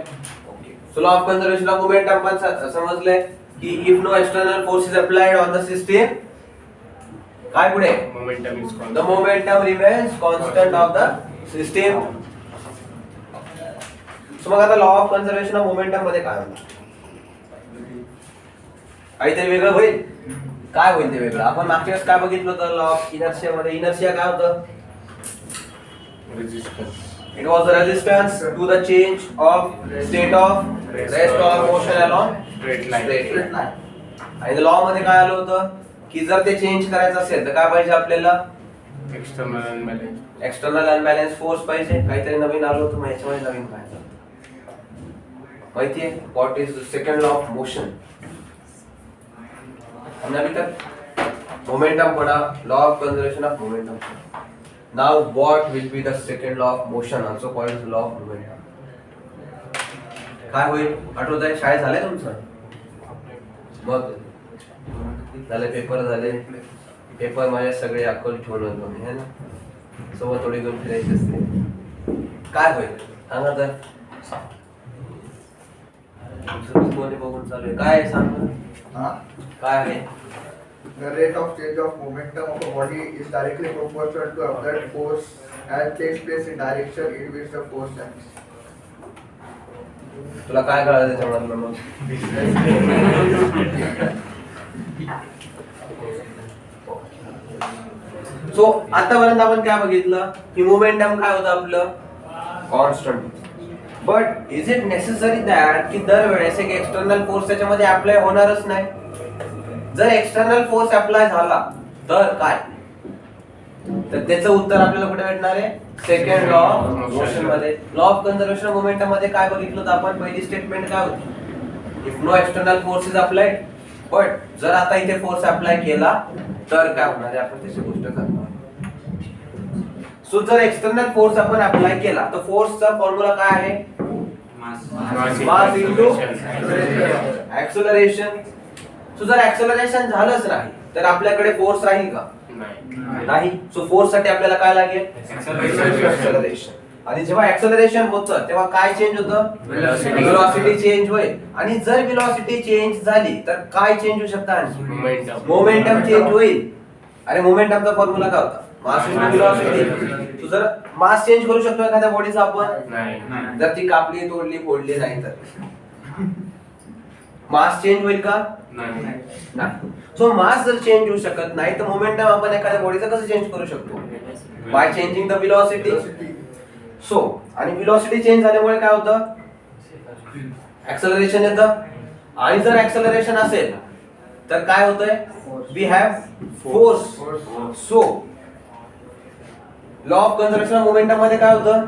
[SPEAKER 1] So law of conservation of momentum पण समजले की if no external force is applied on the system, काय पुढे?
[SPEAKER 2] Momentum is constant.
[SPEAKER 1] The momentum remains constant of the system. So मग आता law of conservation of momentum मध्ये काय होणार? काहीतरी वेगळं होईल. काय होईल ते वेगळं? आपण मागच्या वेळेस काय बघितलं होतं? लॉ ऑफ इनर्शिया मध्ये इनर्शिया काय होतं?
[SPEAKER 2] Resistance.
[SPEAKER 1] It was resistance to the change of state of rest or motion along
[SPEAKER 2] Straight line.
[SPEAKER 1] Straight line. आणि लॉ मध्ये काय आलं होतं की जर ते चेंज करायचं असेल तर काय पाहिजे आपल्याला?
[SPEAKER 2] External unbalance.
[SPEAKER 1] External unbalance force पाहिजे. काहीतरी नवीन आलं होतं. मग याच्यामध्ये नवीन काय आलं? माहितीये what is the second law of motion? हमने अभी तक मोमेंटम पढ़ा, law of conservation of momentum. Now what will be the second law of motion, also called law of momentum? काय होईल? आठवत आहे? शाळेत झालंय तुमचं? मग झाले पेपर झाले. पेपर माझे सगळे अक्कल ठेवून होतो मी, है ना? सोबत थोडी घेऊन फिरायची असते. काय होईल सांगा तर. बघून चालू आहे. काय सांग? काय आहे?
[SPEAKER 5] The rate of change of momentum of a body is directly proportional to applied force and takes place in direction in which the force acts.
[SPEAKER 1] तुला काय कळलं त्याच्यामधलं मग? सो आतापर्यंत आपण काय बघितलं की मोमेंटम काय होतं आपलं? Constant. But is it necessary that की दरवेळेस एक एक्सटर्नल फोर्स त्याच्यामध्ये अप्लाय होणारच नाही? जर एक्सटर्नल फोर्स अप्लाय झाला तर काय? तर त्याचं उत्तर आपल्याला कुठे भेटणार आहे? सेकंड लॉ ऑफ मोशन मध्ये. Law of conservation of momentum मध्ये काय बघितलं होतं आपण? पहिली स्टेटमेंट काय होती? If no external force is applied. But जर आता इथे फोर्स अप्लाय केला तर काय होणार आहे? आपण त्याची गोष्ट करणार. सो जर एक्सटर्नल फोर्स आपण अप्लाय केला तर फोर्सचा फॉर्म्युला काय आहे? Mass into acceleration. सो जर ऍक्सेलरेशन झालंच नाही तर आपल्याकडे फोर्स राहील का? नाही. सो फोर्स साठी आपल्याला काय लागेल? ऍक्सेलरेशन. आणि जेव्हा ऍक्सेलरेशन होतं तेव्हा काय चेंज होतं? वेलोसिटी चेंज होईल. आणि जर वेलोसिटी चेंज झाली तर काय चेंज होऊ शकतं?
[SPEAKER 2] Momentum.
[SPEAKER 1] मोमेंटम चेंज होईल. अरे मोमेंटमचा फॉर्म्युला काय होता? Mass into velocity. तू जर मास चेंज करू शकतो एखाद्या बॉडीचा आपण?
[SPEAKER 2] नाही.
[SPEAKER 1] जर ती कापली, तोडली, फोडली नाही तर मास चेंज होईल का? नाही. सो मास जर चेंज होऊ शकत नाही तर मोमेंटम आपण एखाद्या बॉडीचं कसं चेंज करू शकतो? By changing the velocity. So आणि वेलोसिटी चेंज झाल्यामुळे काय होतं? ऍक्सेलरेशन येतं. आणि जर ऍक्सेलरेशन असेल तर काय होतंय? We have force. So law of conservation of momentum मध्ये काय होतं?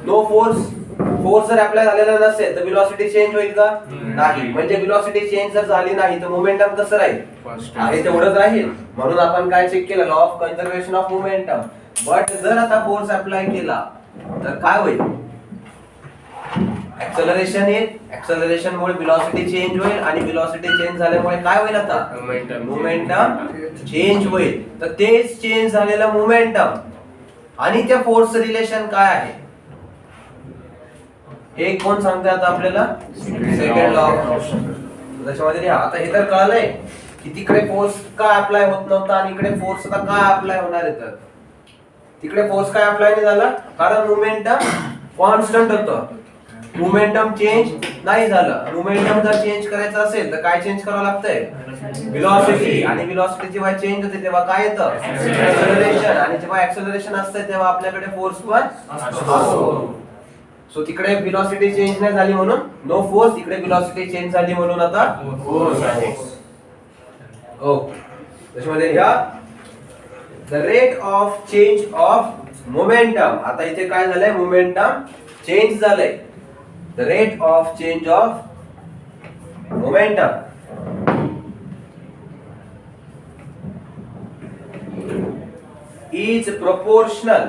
[SPEAKER 1] No force. फोर्स जर अप्लाय झालेला नसेल तर वेलोसिटी चेंज होईल का? नाही. म्हणजे वेलोसिटी चेंज जर झाली नाही तर मोमेंटम कसं राहील? आहे तेवढंच राहील. म्हणून आपण काय चेक केलं? Law of conservation of momentum. But जर आता फोर्स अप्लाय केला तर काय होईल? ऍक्सेलरेशन येईल. ऍक्सेलरेशन मुळे वेलोसिटी चेंज होईल आणि वेलोसिटी चेंज झाल्यामुळे काय होईल? आता मोमेंटम चेंज होईल. तर तेच चेंज झालेलं मोमेंटम आणि त्या फोर्स रिलेशन काय आहे हे कोण सांगते आता आपल्याला? Second law of motion. त्याच्यामध्ये आता हे तर कळलंय की तिकडे फोर्स का अप्लाय होत नव्हता आणि इकडे फोर्स आता का अप्लाय होणार आहे. तर तिकडे फोर्स काय अप्लाय नाही झाला कारण मोमेंटम कॉन्स्टंट होतं. मोमेंटम चेंज नाही झालं. मोमेंटम जर चेंज करायचं असेल तर काय चेंज करावं लागतंय, व्हेलॉसिटी. आणि व्हेलॉसिटी जेव्हा चेंज होते तेव्हा काय येतं, ऍक्सेलरेशन. आणि जेव्हा ऍक्सेलरेशन असतं तेव्हा आपल्याकडे फोर्स पण असतो. सो तिकडे व्हेलॉसिटी चेंज नाही झाली म्हणून नो फोर्स, इकडे व्हेलॉसिटी चेंज झाली म्हणून आता फोर्स आहे. ओके, त्याच्यामध्ये या the rate of change of momentum. आता इथे काय झालंय, मोमेंटम चेंज झालंय. The rate of change of momentum is proportional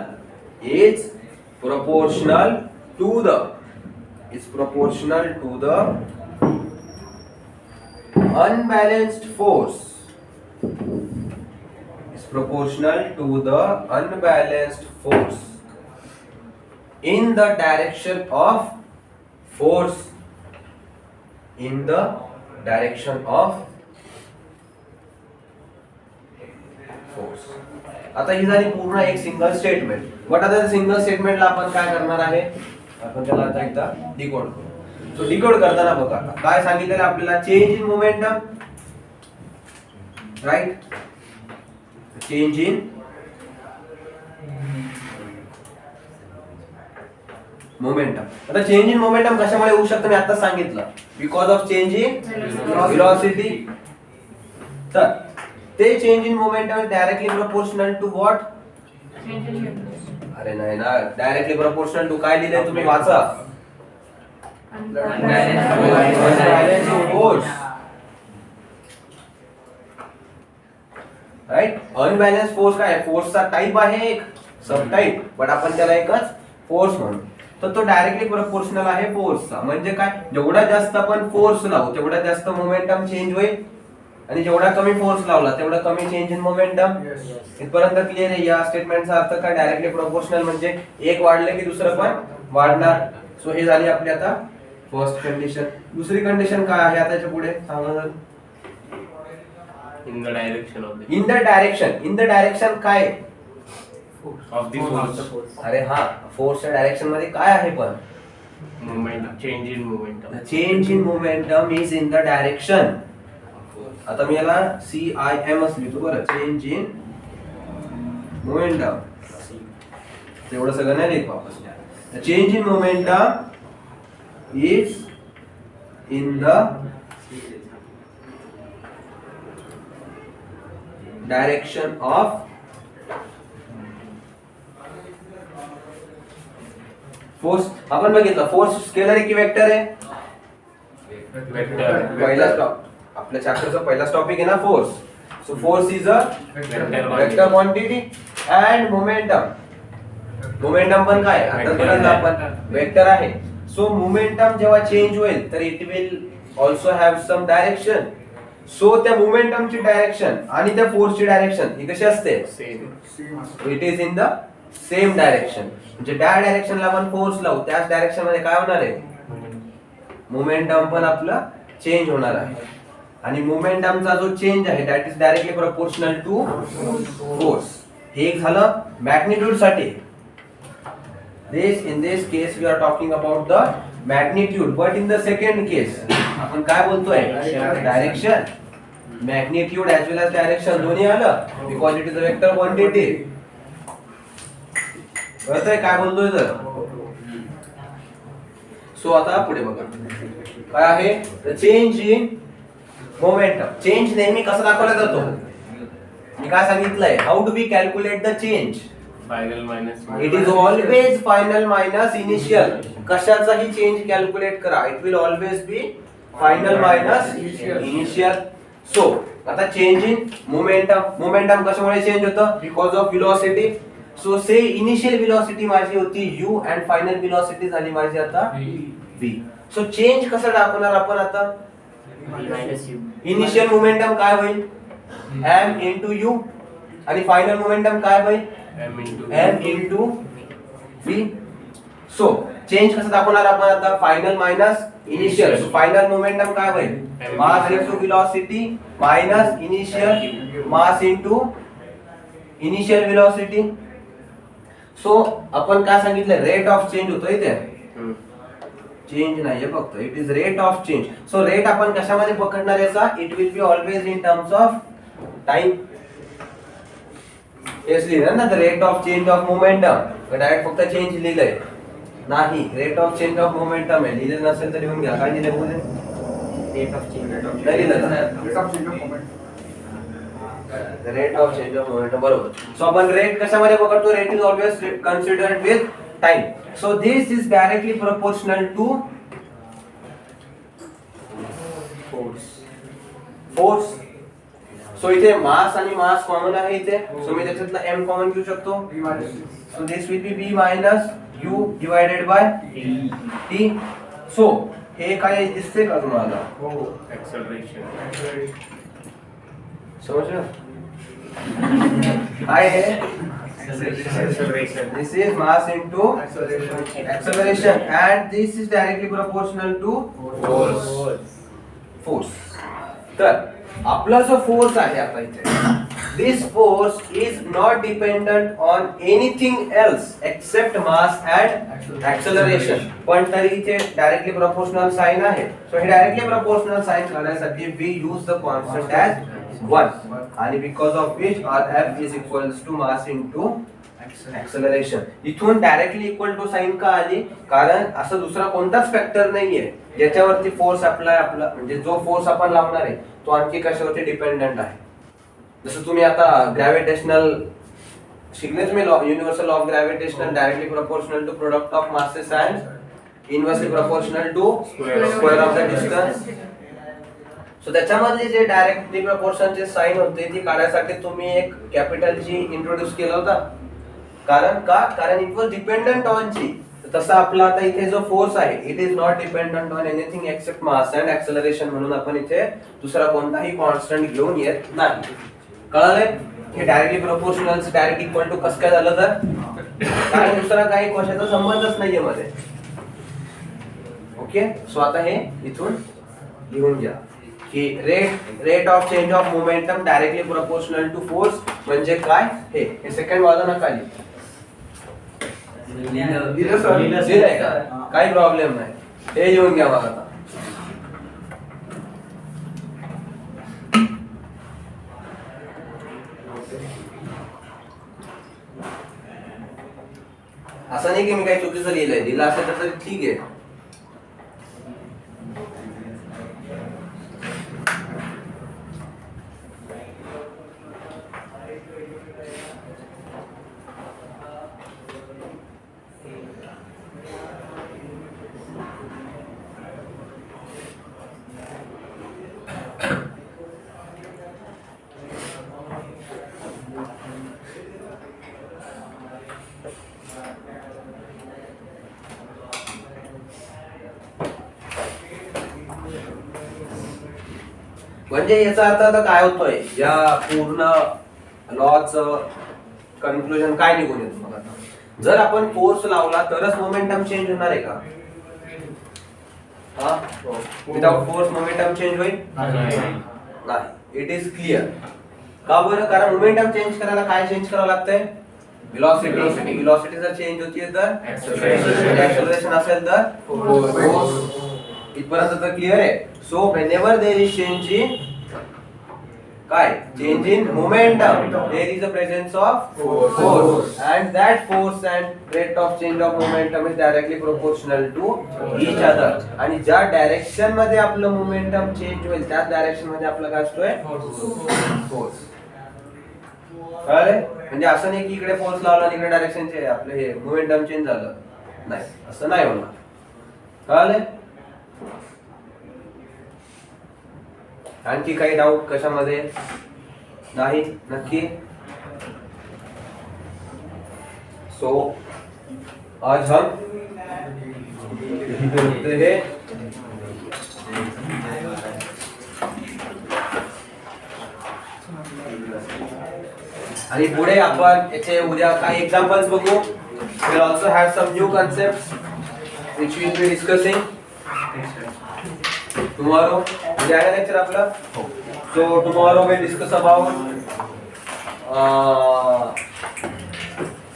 [SPEAKER 1] to the unbalanced force. Is proportional to the unbalanced force in the direction of force. In the direction of force. आता ही झाली पूर्ण एक single statement. But आता single स्टेटमेंटला आपण काय करणार आहे, आपण त्याला आता एकदा डिकोड करू. सो डिकोड करताना बघा काय सांगितलेलं आपल्याला, change in momentum, right. Change in momentum. आता चेंज इन मोमेंटम कशामुळे होऊ शकतं मी आता सांगितलं, because of change in velocity. तर ते change in momentum is directly proportional to what. अरे नाही ना, डायरेक्टली प्रोपोर्शनल टू काय लिहिलंय तुम्ही वाचा, फोर्स, राईट. अनबॅलन्स फोर्स काय आहे, फोर्सचा टाइप आहे एक सब टाइप, बट आपण त्याला एकच फोर्स म्हणू. तर तो डायरेक्टली प्रोपोर्शनल आहे फोर्सचा. म्हणजे काय, जेवढा जास्त आपण फोर्स लावू तेवढा जास्त मोमेंटम चेंज होईल, आणि जेवढा कमी फोर्स लावला तेवढा कमी चेंज इन मोमेंटम. इथपर्यंत क्लिअर आहे. या स्टेटमेंटचा अर्थ काय, डायरेक्टली प्रोपोर्शनल म्हणजे एक वाढले की दुसरं पण वाढणार. सो हे झाली आपली आता फर्स्ट कंडिशन. दुसरी कंडिशन काय आहे आता याच्या पुढे सांगा जर.
[SPEAKER 2] In the direction of the
[SPEAKER 1] in the direction. In the direction काय,
[SPEAKER 2] of the force.
[SPEAKER 1] अरे हा, फोर्सच्या डायरेक्शन मध्ये काय आहे पण,
[SPEAKER 2] Moment, change in momentum.
[SPEAKER 1] Change in momentum is in the direction. आता मी याला CIM लिहितो बरं, चेंज इन मोमेंटम. तेवढं सगळं नाही लिहित वापस. Change in momentum is in the direction of force. आपण बघितलं फोर्स स्केलर आहे की वेक्टर आहे.
[SPEAKER 2] Vector.
[SPEAKER 1] पहिला स्टॉप आपल्या चॅप्टरचा पहिला टॉपिक आहे ना, force. So force is a vector quantity and momentum. Momentum पण काय, आता तुला आपण वेक्टर आहे. सो मोमेंटम जेव्हा चेंज होईल तर it will also have some direction. So त्या मोमेंटमची डायरेक्शन आणि त्या फोर्सची डायरेक्शन ही कशी असते,
[SPEAKER 2] Same.
[SPEAKER 1] It is in the same direction. म्हणजे त्या डायरेक्शनला आपण फोर्स लावू त्याच डायरेक्शन मध्ये काय होणार आहे, मोमेंटम पण आपलं चेंज होणार आहे. आणि मोमेंटमचा जो चेंज आहे that is directly proportional to force. हे एक झालं मॅग्निट्यूड साठी. in this case we are talking about the magnitude, but in the second case आपण काय बोलतोय, direction. Magnitude as well as direction दोन्ही आलं because it is a vector quantity. कळतंय काय बोलतोय तर. सो आता पुढे बघा काय आहे, चेंज इन मोमेंटम. चेंज नेहमी कसा दाखवला जातो, मी काय सांगितलंय, how do we calculate the change.
[SPEAKER 2] Final minus.
[SPEAKER 1] It is always final minus initial. कशाचाही चेंज कॅल्क्युलेट करा, it will always be final minus initial. So आता चेंज इन मोमेंटम. मोमेंटम कशामुळे चेंज होतं, because of velocity. So say initial velocity माझी होती u and final velocity झाली माझी आता v. सो चेंज कसं दाखवणार आपण आता, इनिशियल मोमेंटम काय होईल m इंटू u आणि फायनल मोमेंटम काय होईल
[SPEAKER 2] M into
[SPEAKER 1] m into v. So change कसं दाखवणार आपण आता final minus initial. Final momentum काय होईल mass race to velocity minus initial mass into initial velocity. So आपण काय सांगितलं रेट ऑफ चेंज होतो इथे चेंज नाहीये फक्त it is rate of change. So rate आपण कशामध्ये पकडणार याचा it will be always in terms of time. हेच लिहिलं ना the rate of change of momentum direct फक्त चेंज लिहिलंय नाही rate of change of momentum आहे लिहिलं नसेल तर लिहून घ्या काय लिहिलंय बोले
[SPEAKER 6] रेट ऑफ चेंज
[SPEAKER 1] नाही लिहिलं ना
[SPEAKER 5] Rate of change of moment.
[SPEAKER 1] Rate of change of momentum बरोबर. सो आपण रेट कशामध्ये पकडतो rate is always considered with time. So this is directly proportional to force. So इथे मास आणि मास कॉमन आहे इथे सो मी त्याच्यातला m कॉमन घेऊ शकतो.
[SPEAKER 5] B minus C.
[SPEAKER 1] So this will be b minus u divided by t. So हे काय दिसते का तुम्हाला
[SPEAKER 5] Oh.
[SPEAKER 2] Acceleration.
[SPEAKER 1] समजलं काय आहे
[SPEAKER 2] Acceleration.
[SPEAKER 1] this is mass into
[SPEAKER 5] Acceleration.
[SPEAKER 1] acceleration and this is directly proportional to force. तर आपला जो फोर्स आहे आता इथे this force is not dependent on anything else except mass and acceleration. पण तरी इथे डायरेक्टली प्रोपोर्शनल साइन आहे. सो हे डायरेक्टली प्रोपोर्शनल साइन काढण्यासाठी we use the constant as 1 आणि because of which Rf is equals to mass into acceleration. इथून directly equal to sign का आली कारण असं दुसरा कोणताच फॅक्टर नाहीये ज्याच्यावरती फोर्स आपला म्हणजे जो फोर्स आपण लावणार आहे तो आणखी कशावरती डिपेंडंट आहे. जसं तुम्ही आता ग्रॅव्हिटेशनल शिकले तुम्ही universal law of gravitational directly proportional to product of masses and inversely proportional to square of the distance. So त्याच्यामध्ये जे डायरेक्टली प्रपोर्शनचे साइन होते ती काढण्यासाठी तुम्ही एक कॅपिटल जी इंट्रोड्यूस केला होता. कारण it was dependent on G. तसा आपला आता इथे जो फोर्स आहे it is not dependent on anything except mass and acceleration म्हणून आपण इथे दुसरा कोणताही कॉन्स्टंट घेऊन येत नाही. कळालंय हे directly proportional direct equal to कसं काय झालं तर कारण दुसरा काही कशाचा संबंधच नाहीये मध्ये. ओके सो आता हे इथून लिहून घ्या की rate of change of momentum directly proportional to force म्हणजे काय हे सेकंड वाला नका लिहू. लिहिलंय का काही प्रॉब्लेम नाही हे लिहून घ्या बघा आता. असं नाही की मी काही चुकीचं लिहिलंय दिलं असेल तर ठीक आहे. म्हणजे याचा अर्थ आता काय होतोय या पूर्ण लॉच कन्क्लुजन काय निघून येतो मग आता जर आपण फोर्स लावला तरच मोमेंटम चेंज होणार आहे का हा विदाउट फोर्स मोमेंटम चेंज होईल नाही. इट इज क्लिअर का बरं कारण मोमेंटम चेंज करायला काय चेंज करावं लागतंय वेलोसिटी जर चेंज होतीये तर एक्सेलरेशन असेल तर फोर्स. इथपर्यंत तर क्लिअर आहे. So whenever there is change in काय change in momentum there is a presence of force and that force and rate of change of momentum is directly proportional to each other. आणि ज्या direction मध्ये आपलं momentum change होईल त्याच direction मध्ये आपलं काय असतोय फोर्स. कळले म्हणजे असं नाही की इकडे फोर्स लावला आणि इकडे डायरेक्शन चे आपलं हे मोमेंटम चेंज झालं नाही असं नाही होणार. कळले आणखी काही डाऊट कशामध्ये नाही नक्की. सो आज हम करते हैं आणि पुढे आपण याचे उद्या काही एक्झाम्पल्स बघू. we'll also have some new concepts which we will be discussing tomorrow. उद्या आहे लेक्चर आपला. So tomorrow we will discuss about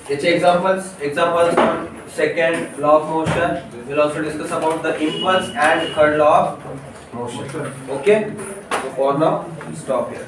[SPEAKER 1] its examples on second law of motion. We will also discuss about the impulse and third law of motion. Okay, so for now stop here.